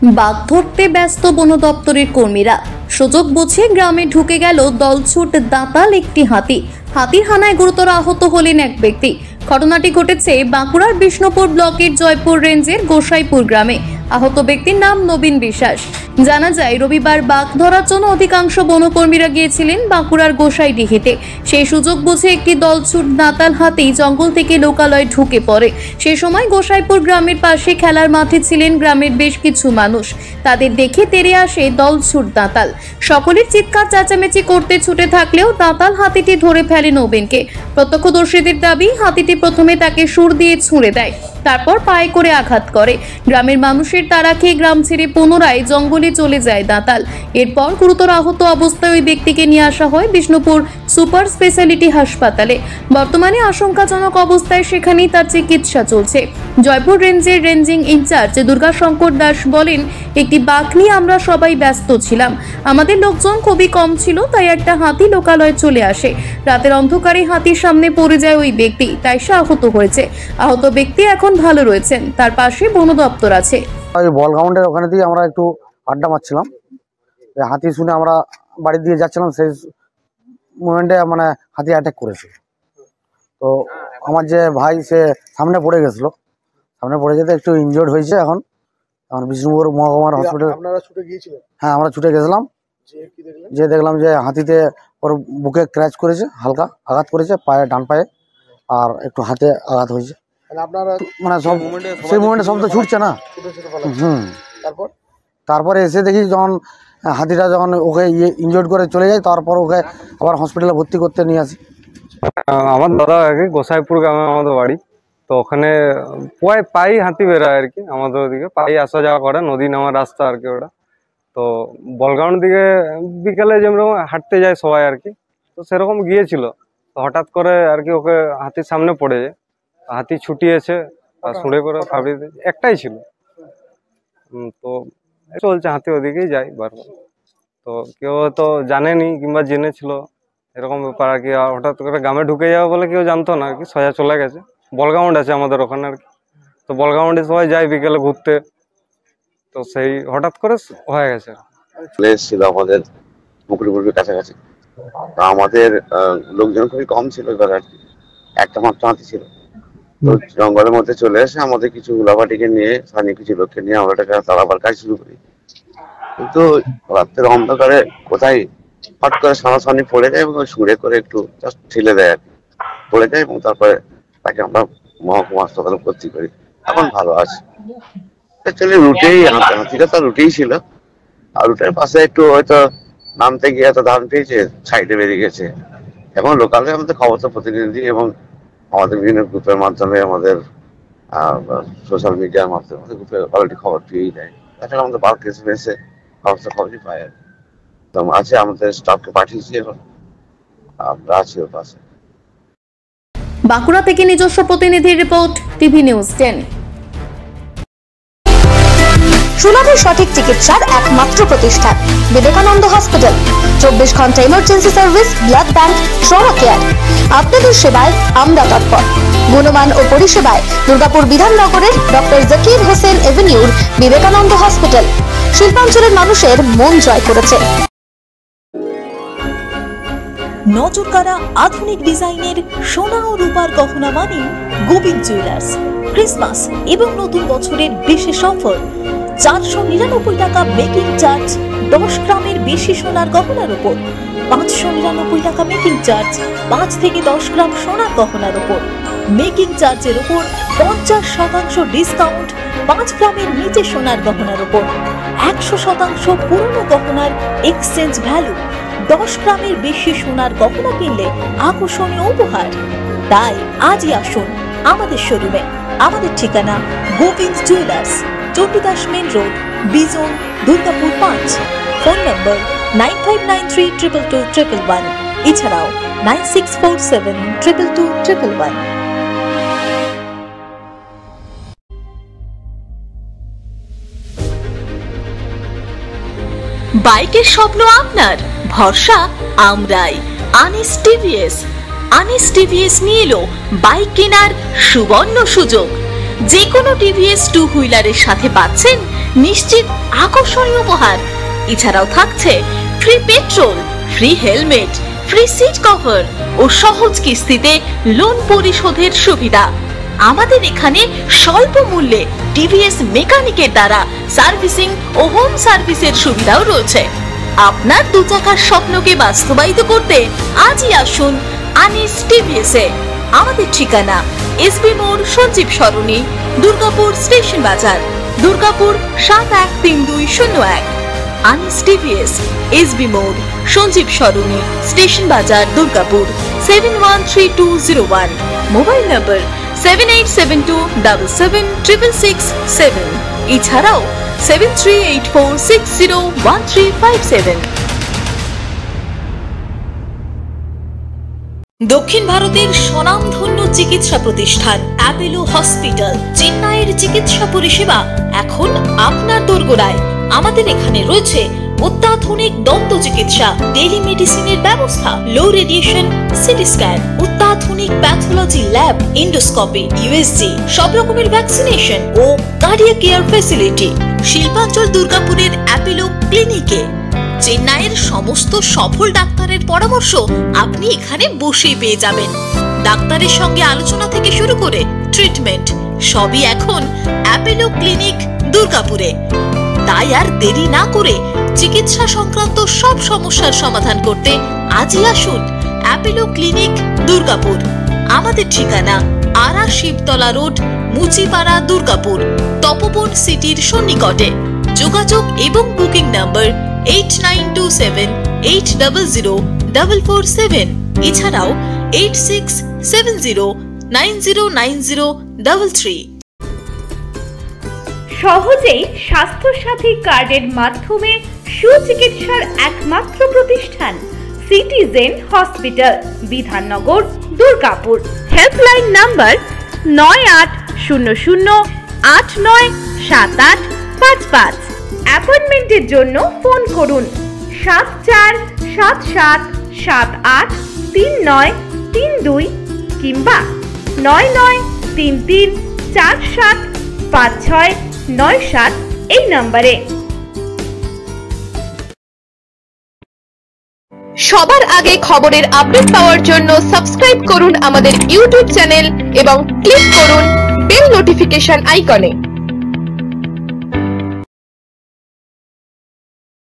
বাঘ ধরতে ব্যস্ত বন দপ্তরের কর্মীরা। সুযোগ বুঝে গ্রামে ঢুকে গেল দলছুট দাঁতাল একটি হাতি। হাতির হানায় গুরুতর আহত হলেন এক ব্যক্তি। ঘটনাটি ঘটেছে বাঁকুড়ার বিষ্ণুপুর ব্লকের জয়পুর রেঞ্জের গোসাইপুর গ্রামে। আহত ব্যক্তির নাম নবীন বিশ্বাস। জানা যায়, রবিবার বাঘ ধরার জন্য অধিকাংশ বনকর্মীরা গিয়েছিলেন বাঁকুড়ার গোসাইডিহিতে। সেই সুযোগ বুঝে একটি দলছুট দাঁতাল হাতি জঙ্গল থেকে লোকালয়ে ঢুকে পড়ে। সেই সময় গোসাইপুর গ্রামের পাশে খেলার মাঠে ছিলেন গ্রামের বেশ কিছু মানুষ। তাদের দেখে তেড়ে আসে দলছুট দাঁতাল। সকলের চিৎকার চেঁচামেচি করতে ছুটে থাকলেও দাঁতাল হাতিটি ধরে ফেলে নবীনকে। প্রত্যক্ষদর্শীদের দাবি, হাতিটি প্রথমে তাকে সুর দিয়ে ছুঁড়ে দেয়, তারপর পায়ে করে আঘাত করে। গ্রামের মানুষের তাড়া খেয়ে গ্রাম ছেড়ে পুনরায় জঙ্গলে চলে যায় দাঁতাল। এরপর গুরুতর আহত অবস্থায় ওই ব্যক্তিকে নিয়ে আসা হয় বিষ্ণুপুর সুপার স্পেশালিটি হাসপাতালে। বর্তমানে আশঙ্কাজনক অবস্থায় সেখানেই তার চিকিৎসা চলছে। জয়পুর রেঞ্জের রেঞ্জিং ইনচার্জ দুর্গাশঙ্কর দাস বলেন, একটি বাঘ নিয়ে আমরা সবাই ব্যস্ত ছিলাম। আমাদের লোকজন খুবই কম ছিল, তাই একটা হাতি লোকালয়ে চলে আসে। রাতের অন্ধকারে হাতির সামনে পড়ে যায় ওই ব্যক্তি, তাই সে আহত হয়েছে। আহত ব্যক্তি এখন ভালো রয়েছেন। তার পাশে বন দপ্তর আছে। বল গ্রাউন্ডের ওখানে দিয়ে আমরা একটু আড্ডা মারছিলাম। হাতি শুনে আমরা বাড়ি দিয়ে যাচ্ছিলাম, সেই মোমেন্টে মানে হাতি অ্যাটাক করেছে। তো আমার যে ভাই, সে সামনে পড়ে গেছিল। সামনে পড়ে যেতে একটু ইনজোর্ড হয়েছে। এখন বিষ্ণুপুর মহকুমার হসপিটাল। হ্যাঁ, আমরা ছুটে গেছিলাম। যে দেখলাম যে হাতিতে ওর বুকে ক্র্যাচ করেছে, হালকা আঘাত করেছে পায়ে, ডান পায়ে, আর একটু হাতে আঘাত হয়েছে। মানে সব সেই মোমেন্টে সব তো ছুটছে না। তারপরে এসে দেখি যখন হাতিটা যখন ওকে ইনজোর্ড করে চলে যায়, তারপর ওকে আবার হসপিটালে ভর্তি করতে নিয়ে আসি। আমার দাদা আর কি গোসাইপুর গ্রামে আমাদের বাড়ি। তো ওখানে পাই হাতি বেরোয় আর কি, আমাদের ওদিকে পাই আসা যাওয়া করে, নদী নামার রাস্তা আর কি ওটা। তো বলগ্রাউন্ড দিকে বিকালে যেরকম হাঁটতে যায় সবাই আর কি, তো সেরকম গিয়েছিল। তো হঠাৎ করে আর কি ওকে হাতির সামনে পড়ে যায়। হাতি ছুটিয়েছে আর ছুঁড়ে করে ফাবড়ি একটাই ছিল। তো চলছে, হাতি ওদিকেই যায় বারবার। তো কেউ তো জানেনি কিংবা জেনেছিল এরকম ব্যাপার আর কি। হঠাৎ করে গ্রামে ঢুকে যাওয়া বলে কেউ জানতো না আর কি, সোজা চলে গেছে। বলগ্রাউন্ড আছে আমাদের ওখানে আর কি, তো বলগ্রাউন্ডে সবাই যায় বিকেলে ঘুরতে। তো সেই হঠাৎ করে হয়ে গেছে। প্লেস ছিল আমাদের পুকুরের কাছাকাছি। আমাদের লোকজন খুবই কম ছিল এবার আর কি, একটা মাত্র হাতি ছিল। তো জঙ্গলের মধ্যে চলে এসে আমাদের কিছু উলাবাটিকে নিয়ে, স্থানীয় কিছু লোককে নিয়ে আমরা এটাকে তাড়াবার কাজ শুরু করি। কিন্তু রাত্রের অন্ধকারে কোথায় হট করে সামনাসামনি পড়ে যায় এবং সুরে করে একটু জাস্ট ঠেলে দেয় আর কি, পড়ে যায়। এবং তারপরে তাকে আমরা মহকুমা হাসপাতালে ভর্তি করি। এখন ভালো আছে। অ্যাকচুয়ালি রুটেই হাতিটা তার রুটেই ছিল, আর রুটের পাশে একটু হয়তো নামতে গিয়ে এত ধান পেয়েছে, সাইডে বেরিয়ে গেছে। এখন লোকালে আমাদের খবর তো প্রতিদিন দিই, এবং আমাদের বিভিন্ন গ্রুপের মাধ্যমে, আমাদের সোশ্যাল মিডিয়ার মাধ্যমে আমাদের গ্রুপে অলরেডি খবর পেয়েই দেয়। তাছাড়া আমাদের বাল্ক এসে সমস্ত খবরই পাই আর কি। তো আছে, আমাদের স্টাফকে পাঠিয়েছি, এখন আমরা আছি ওর পাশে। বাঁকুড়া থেকে নিজস্ব প্রতিনিধির রিপোর্ট, টিভি নিউজ 10। সুলভে সঠিক চিকিৎসার একমাত্র প্রতিষ্ঠান বিবেকানন্দ হসপিটাল। 24 ঘন্টা emergency service, blood bank, trauma care. আপনাদের সেবায় আমরা তৎপর। গুণমান ও পরিষেবায় দুর্গাপুর বিধাননগরের ডক্টর জাকির হোসেন এভিনিউর বিবেকানন্দ হসপিটাল শিল্পাঞ্চলের মানুষের মন জয় করেছে। নজরকাড়া আধুনিক ডিজাইনের সোনা ও রূপার গহনা মানে গোবিন্দ জুয়েলার্স। ক্রিসমাস এবং নতুন বছরের বিশেষ অফার, 499 টাকা মেকিং চার্জ 10 গ্রামের বেশি সোনার গহনার উপর, 599 টাকা মেকিং চার্জ 5 থেকে 10 গ্রাম সোনার গহনার উপর। মেকিং চার্জের উপর 50% ডিসকাউন্ট 5 গ্রামের নিচে সোনার গহনার উপর। 100% পুরনো গহনার এক্সচেঞ্জ ভ্যালু। 10 গ্রামের বেশি সোনার গহনা কিনলে আকর্ষণীয় উপহার। তাই আজই আসুন আমাদের শোরুমে। আমাদের ঠিকানা Gobinda jewellers, Chandidas main road, Bijan, Durgapur 5। Phone number 9593222111। এছাড়াও 9647222111। বাইকের স্বপ্ন আপনার, ভরসা আমরাই। আনিস টিভিএস। আনিস টিভিএস নিয়ে এলো বাইক কেনার সুবর্ণ সুযোগ। যে কোনো টিভিএস 2 হুইলারের সাথে পাচ্ছেন নিশ্চিত আকর্ষণীয় উপহার। এছাড়াও থাকছে free petrol, free helmet, free seat cover ও সহজ কিস্তিতে লোন পরিশোধের সুবিধা। আমাদের এখানে স্বল্প মূল্যে টিভিএস মেকানিকের দ্বারা সার্ভিসিং ও হোম সার্ভিসের সুবিধাও রয়েছে। আপনার 2 চাকার স্বপ্নকে বাস্তবায়িত করতে আজই আসুন আনিস টিভিএসে। আমাদের ঠিকানা এসবি মোড়, সঞ্জীব সরণি, দুর্গাপুর স্টেশন বাজার, দুর্গাপুর 713201। আনিস টিভিএস, এসবি মোড়, সঞ্জীব সরণি, স্টেশন বাজার, দুর্গাপুর 713201। মোবাইল নম্বর 7872776667। এছাড়াও 7384601357। দক্ষিণ ভারতের স্বনামধন্য চিকিৎসা প্রতিষ্ঠান অ্যাপোলো হসপিটাল চেন্নাইয়ের চিকিৎসা পরিষেবা এখন আপনার দোরগোড়ায়। আমাদের এখানে রয়েছে অত্যাধুনিক দন্ত চিকিৎসা, টেলিমেডিসিনের ব্যবস্থা, লো রেডিয়েশন সিটি স্ক্যান, অত্যাধুনিক প্যাথোলজি ল্যাব, ইন্ডোস্কোপি, ইউএসজি, সব রকমের ভ্যাকসিনেশন ও কার্ডিয়াক কেয়ার ফ্যাসিলিটি। শিল্পাঞ্চল দুর্গাপুরের অ্যাপোলো ক্লিনিকে চেন্নাইয়ের সমস্ত সফল ডাক্তারের পরামর্শ আপনি এখানে বসেই পেয়ে যাবেন। ডাক্তারের সঙ্গে আলোচনা থেকে শুরু করে ট্রিটমেন্ট সবই এখন অ্যাপোলো ক্লিনিক দুর্গাপুরে। তাই আর দেরি না করে চিকিৎসা সংক্রান্ত সব সমস্যার সমাধান করতে আজই আসুন অ্যাপোলো ক্লিনিক দুর্গাপুর। আমাদের ঠিকানা আরা শিবতলা রোড, মুচিপাড়া, দুর্গাপুর, তপবন সিটির সন্নিকটে। যোগাযোগ এবং বুকিং নাম্বার 8927800447। এছাড়াও 8670909033। সহজেই স্বাস্থ্যসাথী কার্ডের মাধ্যমে সুচিকিৎসার একমাত্র প্রতিষ্ঠান citizen hospital, Bidhannagar, Durgapur. Helpline number 9800897855। অ্যাপয়েন্টমেন্টের জন্য ফোন করুন 7477783932 কিংবা 9933475697 এই নম্বরে। সবার আগে খবরের আপডেট পাওয়ার জন্য সাবস্ক্রাইব করুন আমাদের ইউটিউব চ্যানেল এবং ক্লিক করুন বেল নোটিফিকেশন আইকনে।